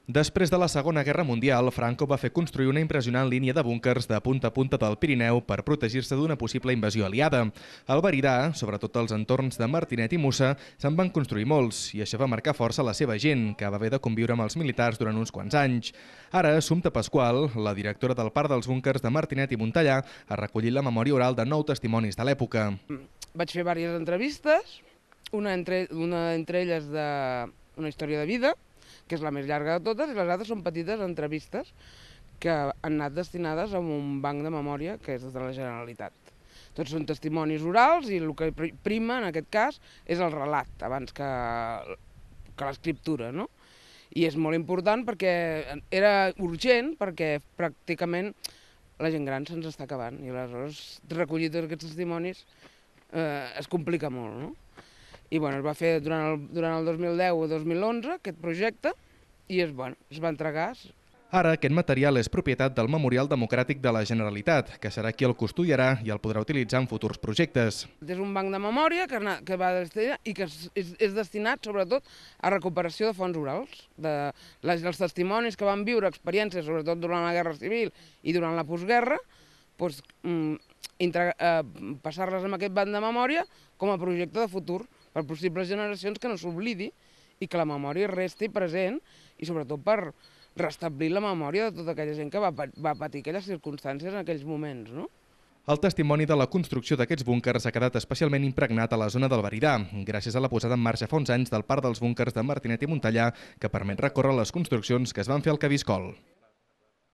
Després de la Segona Guerra Mundial, Franco va fer construir una impressionant línia de búnquers de punta a punta del Pirineu per protegir-se d'una possible invasió aliada. Al Veridà, sobretot als entorns de Martinet i Mussa, se'n van construir molts, i això va marcar força la seva gent, que va haver de conviure amb els militars durant uns quants anys. Ara, Assumpta Pasqual, la directora del Parc dels Búnquers de Martinet i Montellà, ha recollit la memòria oral de 9 testimonis de l'època. Vaig fer diverses entrevistes, una entre elles d'una història de vida, que és la més llarga de totes, i les altres són petites entrevistes que han anat destinades a un banc de memòria que és de la Generalitat. Tots són testimonis orals i el que prima, en aquest cas, és el relat, abans que l'escriptura, no? I és molt important perquè era urgent, perquè pràcticament la gent gran se'ns està acabant i aleshores recollir tots aquests testimonis es complica molt, no? I es va fer durant el 2010 o 2011 aquest projecte i es va entregar. Ara aquest material és propietat del Memorial Democràtic de la Generalitat, que serà qui el custodiarà i el podrà utilitzar en futurs projectes. És un banc de memòria que va destinar i que és destinat sobretot a recuperació de fonts orals, dels testimonis que van viure experiències sobretot durant la Guerra Civil i durant la postguerra, passar-les en aquest banc de memòria com a projecte de futur per possibles generacions que no s'oblidi i que la memòria resti present i sobretot per restablir la memòria de tota aquella gent que va patir aquelles circumstàncies en aquells moments, no? El testimoni de la construcció d'aquests búnquers ha quedat especialment impregnat a la zona del Veridà, gràcies a la posada en marxa fa uns anys del Parc dels Búnquers de Martinet i Montellà, que permet recórrer les construccions que es van fer al Cabiscol.